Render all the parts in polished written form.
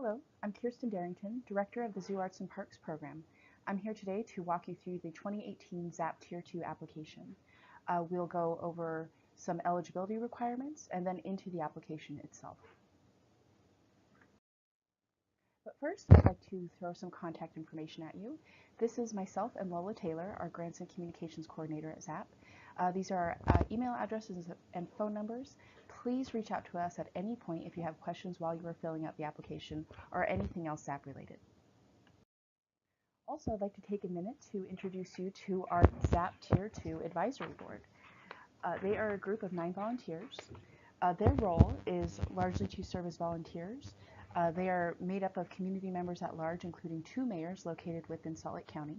Hello, I'm Kirsten Darrington, Director of the Zoo Arts and Parks Program. I'm here today to walk you through the 2018 ZAP Tier 2 application. We'll go over some eligibility requirements and then into the application itself. But first, I'd like to throw some contact information at you. This is myself and Lola Taylor, our Grants and Communications Coordinator at ZAP. These are email addresses and phone numbers. Please reach out to us at any point if you have questions while you are filling out the application or anything else ZAP related. Also, I'd like to take a minute to introduce you to our ZAP Tier 2 Advisory Board. They are a group of 9 volunteers. Their role is largely to serve as volunteers. They are made up of community members at large, including 2 mayors located within Salt Lake County.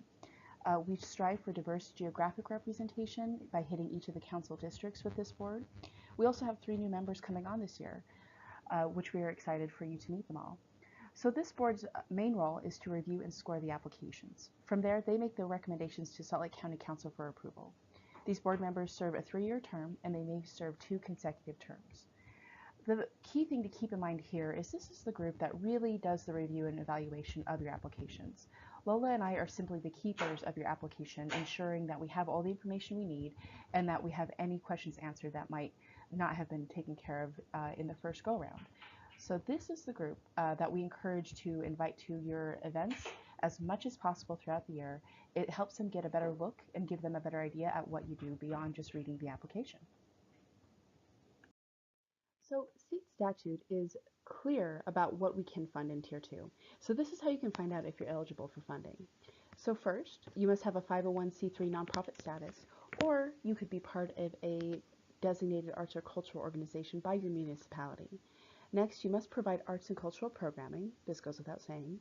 We strive for diverse geographic representation by hitting each of the council districts with this board. We also have 3 new members coming on this year, which we are excited for you to meet them all. So this board's main role is to review and score the applications. From there, they make their recommendations to Salt Lake County Council for approval. These board members serve a 3-year term, and they may serve 2 consecutive terms. The key thing to keep in mind here is this is the group that really does the review and evaluation of your applications. Lola and I are simply the keepers of your application, ensuring that we have all the information we need and that we have any questions answered that might not have been taken care of in the first go-round. So this is the group that we encourage to invite to your events as much as possible throughout the year. It helps them get a better look and give them a better idea at what you do beyond just reading the application. So state statute is clear about what we can fund in Tier 2. So this is how you can find out if you're eligible for funding. So first, you must have a 501c3 nonprofit status, or you could be part of a designated arts or cultural organization by your municipality. Next, you must provide arts and cultural programming. This goes without saying.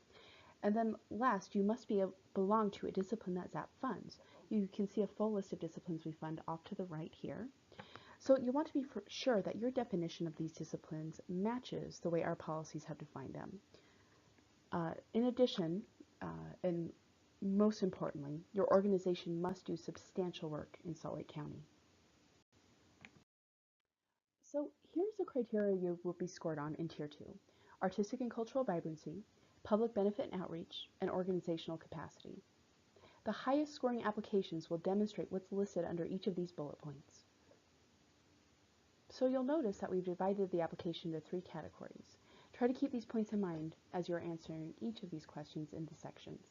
And then last, you must belong to a discipline that ZAP funds. You can see a full list of disciplines we fund off to the right here. So you want to be sure that your definition of these disciplines matches the way our policies have defined them. In addition, and most importantly, your organization must do substantial work in Salt Lake County. So here's the criteria you will be scored on in Tier 2. Artistic and cultural vibrancy, public benefit and outreach, and organizational capacity. The highest scoring applications will demonstrate what's listed under each of these bullet points. So you'll notice that we've divided the application into 3 categories. Try to keep these points in mind as you're answering each of these questions in the sections.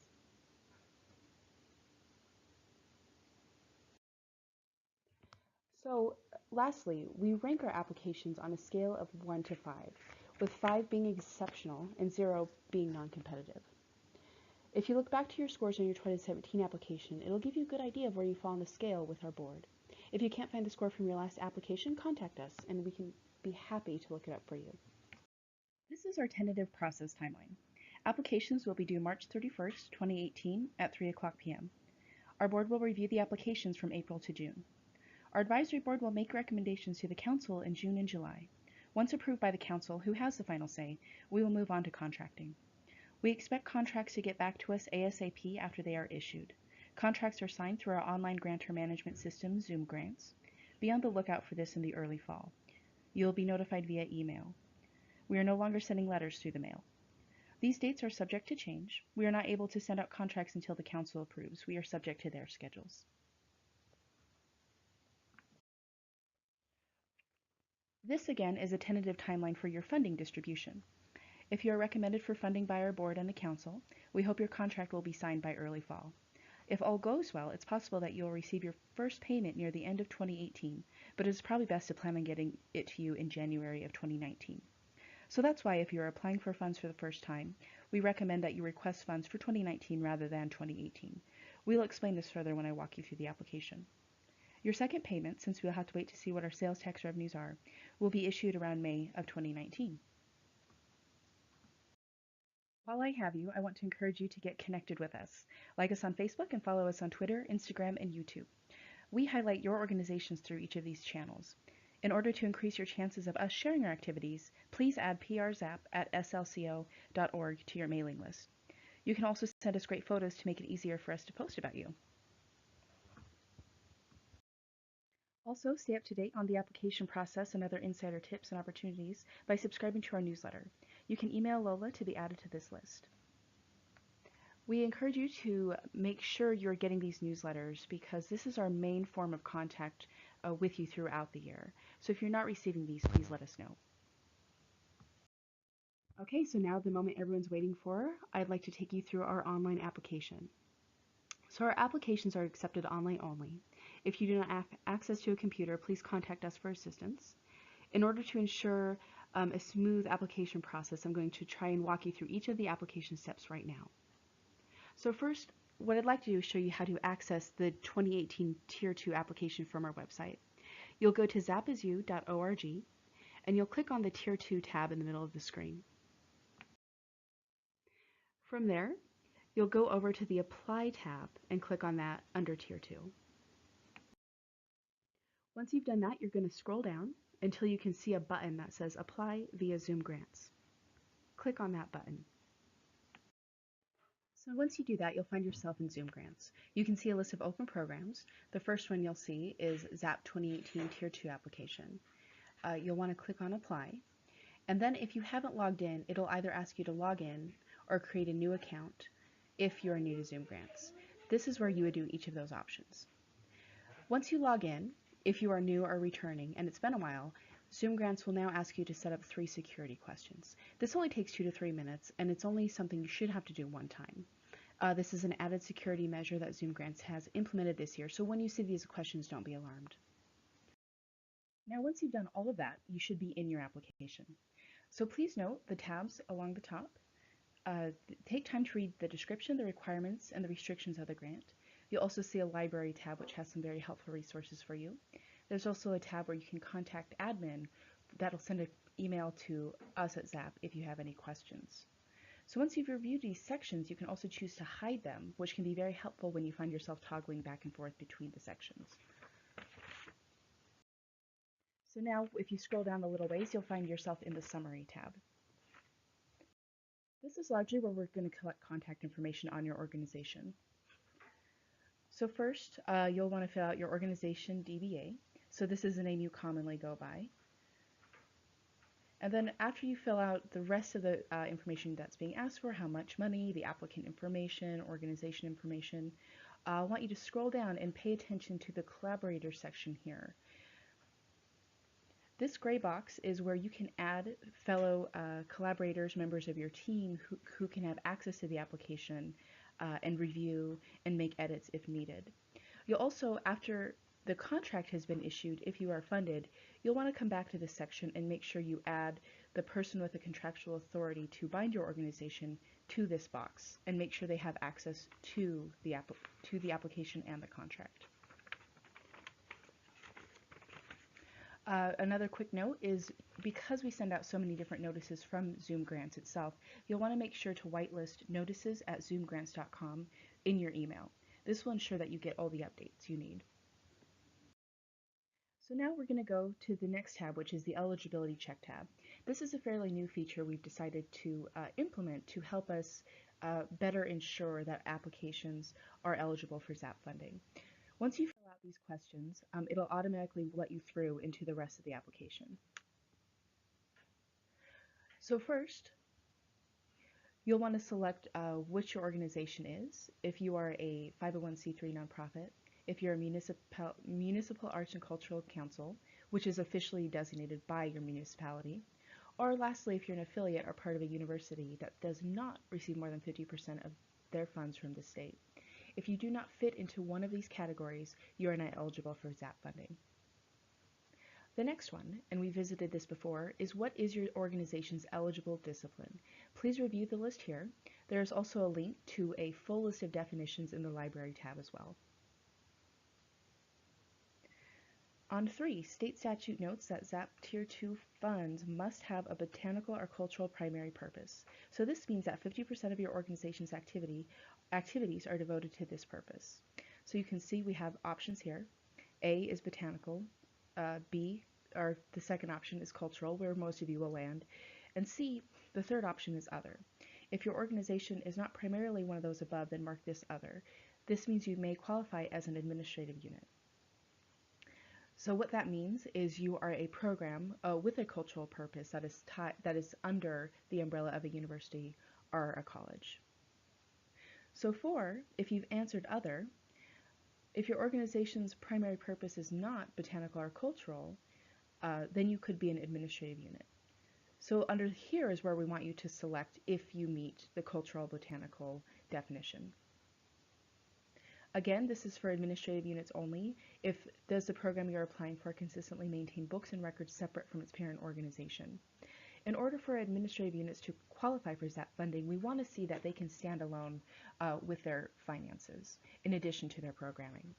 So lastly, we rank our applications on a scale of 1 to 5, with 5 being exceptional and 0 being non-competitive. If you look back to your scores on your 2017 application, it'll give you a good idea of where you fall on the scale with our board. If you can't find the score from your last application, contact us and we can be happy to look it up for you. This is our tentative process timeline. Applications will be due March 31st, 2018 at 3 o'clock p.m. Our board will review the applications from April to June. Our advisory board will make recommendations to the council in June and July. Once approved by the council, who has the final say, we will move on to contracting. We expect contracts to get back to us ASAP after they are issued. Contracts are signed through our online grantor management system, Zoom Grants. Be on the lookout for this in the early fall. You will be notified via email. We are no longer sending letters through the mail. These dates are subject to change. We are not able to send out contracts until the council approves. We are subject to their schedules. This again is a tentative timeline for your funding distribution. If you are recommended for funding by our board and the council, we hope your contract will be signed by early fall. If all goes well, it's possible that you'll receive your first payment near the end of 2018, but it's probably best to plan on getting it to you in January of 2019. So that's why if you're applying for funds for the first time, we recommend that you request funds for 2019 rather than 2018. We'll explain this further when I walk you through the application. Your second payment, since we'll have to wait to see what our sales tax revenues are, will be issued around May of 2019. While I have you, I want to encourage you to get connected with us. Like us on Facebook and follow us on Twitter, Instagram, and YouTube. We highlight your organizations through each of these channels. In order to increase your chances of us sharing our activities, please add przap@slco.org to your mailing list. You can also send us great photos to make it easier for us to post about you. Also, stay up to date on the application process and other insider tips and opportunities by subscribing to our newsletter. You can email Lola to be added to this list. We encourage you to make sure you're getting these newsletters because this is our main form of contact with you throughout the year. So if you're not receiving these, please let us know. Okay, so now the moment everyone's waiting for, I'd like to take you through our online application. So our applications are accepted online only. If you do not have access to a computer, please contact us for assistance. In order to ensure a smooth application process, I'm going to try and walk you through each of the application steps right now. So first, what I'd like to do is show you how to access the 2018 Tier 2 application from our website. You'll go to zapisu.org and you'll click on the Tier 2 tab in the middle of the screen. From there, you'll go over to the Apply tab and click on that under Tier 2. Once you've done that, you're going to scroll down until you can see a button that says Apply via Zoom Grants. Click on that button. So once you do that, you'll find yourself in Zoom Grants. You can see a list of open programs. The first one you'll see is ZAP 2018 Tier 2 application. You'll want to click on Apply. And then if you haven't logged in, it'll either ask you to log in or create a new account if you're new to Zoom Grants. This is where you would do each of those options. Once you log in, if you are new or returning, and it's been a while, Zoom Grants will now ask you to set up 3 security questions. This only takes 2 to 3 minutes, and it's only something you should have to do one time. This is an added security measure that Zoom Grants has implemented this year, so when you see these questions, don't be alarmed. Now, once you've done all of that, you should be in your application. So please note the tabs along the top. Take time to read the description, the requirements, and the restrictions of the grant. You'll also see a library tab which has some very helpful resources for you. There's also a tab where you can contact admin that'll send an email to us at ZAP if you have any questions. So once you've reviewed these sections, you can also choose to hide them, which can be very helpful when you find yourself toggling back and forth between the sections. So now if you scroll down a little ways, you'll find yourself in the Summary tab. This is largely where we're going to collect contact information on your organization. So first, you'll want to fill out your organization DBA. So this is the name you commonly go by. And then after you fill out the rest of the information that's being asked for, how much money, the applicant information, organization information, I want you to scroll down and pay attention to the collaborator section here. This gray box is where you can add fellow collaborators, members of your team who can have access to the application and review and make edits if needed. You'll also, after the contract has been issued, if you are funded, you'll want to come back to this section and make sure you add the person with the contractual authority to bind your organization to this box and make sure they have access to the application and the contract. Another quick note is because we send out so many different notices from Zoom Grants itself, you'll want to make sure to whitelist notices@zoomgrants.com in your email. This will ensure that you get all the updates you need. So now we're going to go to the next tab, which is the eligibility check tab. This is a fairly new feature we've decided to implement to help us better ensure that applications are eligible for ZAP funding. Once you fill out these questions, it'll automatically let you through into the rest of the application. So first, you'll want to select which your organization is. If you are a 501c3 nonprofit, if you're a municipal arts and cultural council, which is officially designated by your municipality, or lastly, if you're an affiliate or part of a university that does not receive more than 50% of their funds from the state. If you do not fit into one of these categories, you are not eligible for ZAP funding. The next one, and we visited this before, is what is your organization's eligible discipline? Please review the list here. There is also a link to a full list of definitions in the library tab as well. On 3, state statute notes that ZAP Tier 2 funds must have a botanical or cultural primary purpose. So this means that 50% of your organization's activities are devoted to this purpose. So you can see we have options here. A is botanical, B, or the second option is cultural, where most of you will land, and C, the third option is other. If your organization is not primarily one of those above, then mark this other. This means you may qualify as an administrative unit. So what that means is you are a program with a cultural purpose that is under the umbrella of a university or a college. So 4, if you've answered other, if your organization's primary purpose is not botanical or cultural, then you could be an administrative unit. So under here is where we want you to select if you meet the cultural botanical definition. Again, this is for administrative units only. Does the program you're applying for consistently maintain books and records separate from its parent organization? In order for administrative units to qualify for ZAP funding, we want to see that they can stand alone with their finances, in addition to their programming.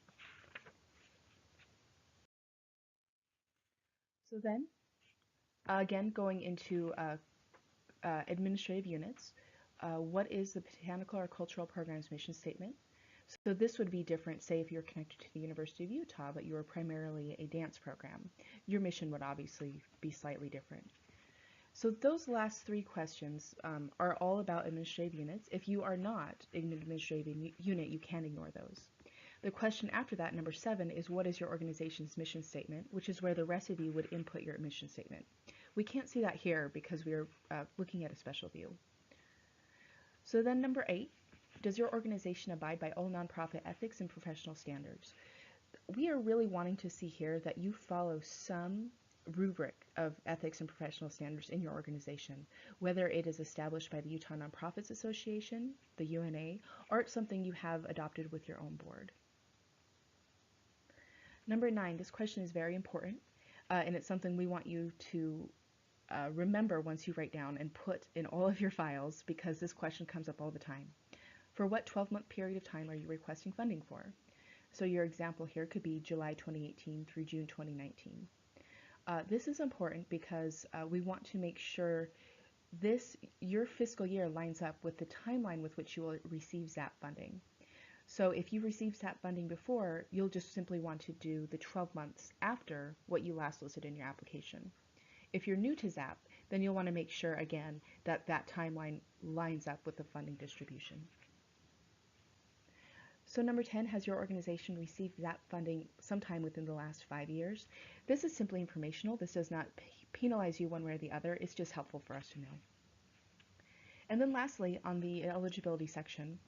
So then, again, going into administrative units, what is the botanical or cultural program's mission statement? So this would be different, say if you're connected to the University of Utah, but you are primarily a dance program. Your mission would obviously be slightly different. So those last 3 questions are all about administrative units. If you are not an administrative unit, you can ignore those. The question after that, number 7, is what is your organization's mission statement, which is where the rest of you would input your mission statement. We can't see that here because we are looking at a special view. So then number 8, does your organization abide by all nonprofit ethics and professional standards? We are really wanting to see here that you follow some rubric of ethics and professional standards in your organization, whether it is established by the Utah Nonprofits Association, the UNA, or it's something you have adopted with your own board. Number 9, this question is very important, and it's something we want you to remember once you write down and put in all of your files, because this question comes up all the time. For what 12-month period of time are you requesting funding for? So your example here could be July 2018 through June 2019. This is important because we want to make sure your fiscal year lines up with the timeline with which you will receive ZAP funding. So if you received ZAP funding before, you'll just simply want to do the 12 months after what you last listed in your application. If you're new to ZAP, then you'll want to make sure again that that timeline lines up with the funding distribution. So number 10, has your organization received ZAP funding sometime within the last 5 years? This is simply informational. This does not penalize you one way or the other. It's just helpful for us to know. And then lastly, on the eligibility section,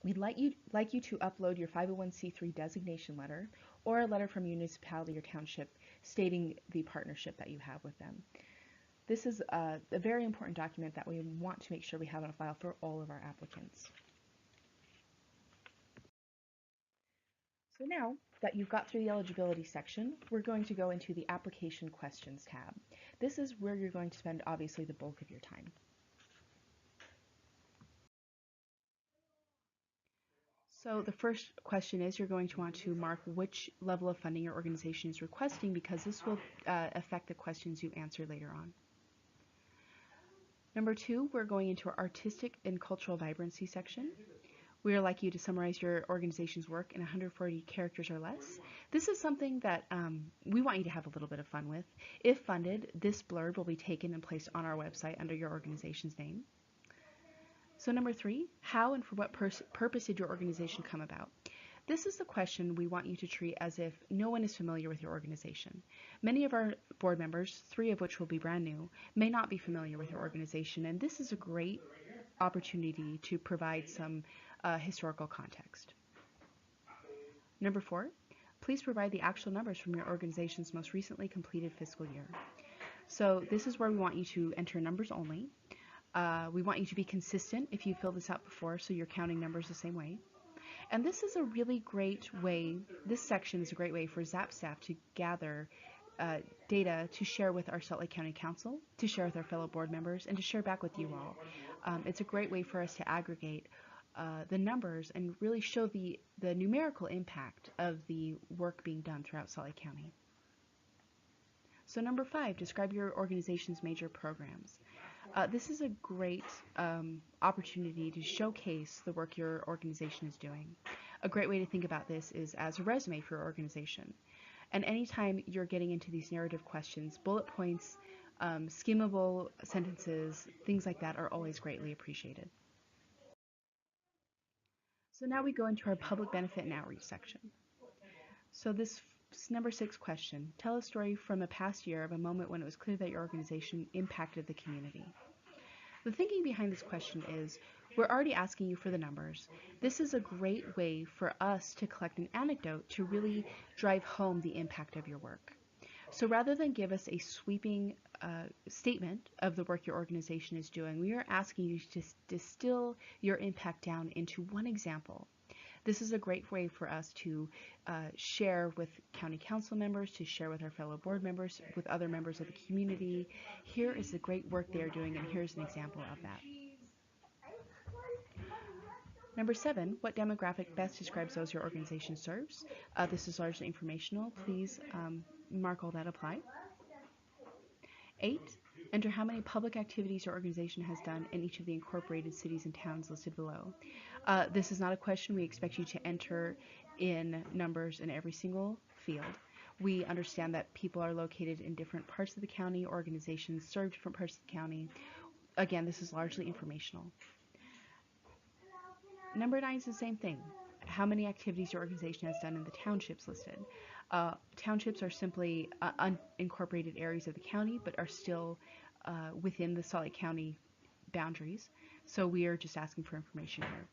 we'd like you to upload your 501c3 designation letter or a letter from municipality or township stating the partnership that you have with them. This is a very important document that we want to make sure we have on file for all of our applicants. So now that you've got through the eligibility section, we're going to go into the application questions tab. This is where you're going to spend obviously the bulk of your time. So the first question is you're going to want to mark which level of funding your organization is requesting, because this will affect the questions you answer later on. Number 2, we're going into our artistic and cultural vibrancy section. We would like you to summarize your organization's work in 140 characters or less. This is something that we want you to have a little bit of fun with. If funded, this blurb will be taken and placed on our website under your organization's name. So number 3, how and for what purpose did your organization come about? This is the question we want you to treat as if no one is familiar with your organization. Many of our board members, 3 of which will be brand new, may not be familiar with your organization, and this is a great opportunity to provide some historical context. Number 4, please provide the actual numbers from your organization's most recently completed fiscal year. So this is where we want you to enter numbers only. We want you to be consistent if you filled this out before, so you're counting numbers the same way. And this is a really great way, this section is a great way for ZAP staff to gather data to share with our Salt Lake County Council, to share with our fellow board members, and to share back with you all. It's a great way for us to aggregate the numbers and really show the numerical impact of the work being done throughout Salt Lake County. So number 5, describe your organization's major programs. This is a great opportunity to showcase the work your organization is doing. A great way to think about this is as a resume for your organization. And anytime you're getting into these narrative questions, bullet points, skimmable sentences, things like that are always greatly appreciated. So now we go into our public benefit and outreach section. So this Number 6 question. Tell a story from a past year of a moment when it was clear that your organization impacted the community. The thinking behind this question is, we're already asking you for the numbers. This is a great way for us to collect an anecdote to really drive home the impact of your work. So rather than give us a sweeping statement of the work your organization is doing, we are asking you to distill your impact down into one example. This is a great way for us to share with county council members, to share with our fellow board members, with other members of the community. Here is the great work they are doing, and here's an example of that. Number 7, what demographic best describes those your organization serves? This is largely informational. Please mark all that apply. 8, enter how many public activities your organization has done in each of the incorporated cities and towns listed below. This is not a question we expect you to enter in numbers in every single field. We understand that people are located in different parts of the county, organizations serve different parts of the county. Again, this is largely informational. Number 9 is the same thing. How many activities your organization has done in the townships listed. Townships are simply unincorporated areas of the county, but are still within the Salt Lake County boundaries. So we are just asking for information here.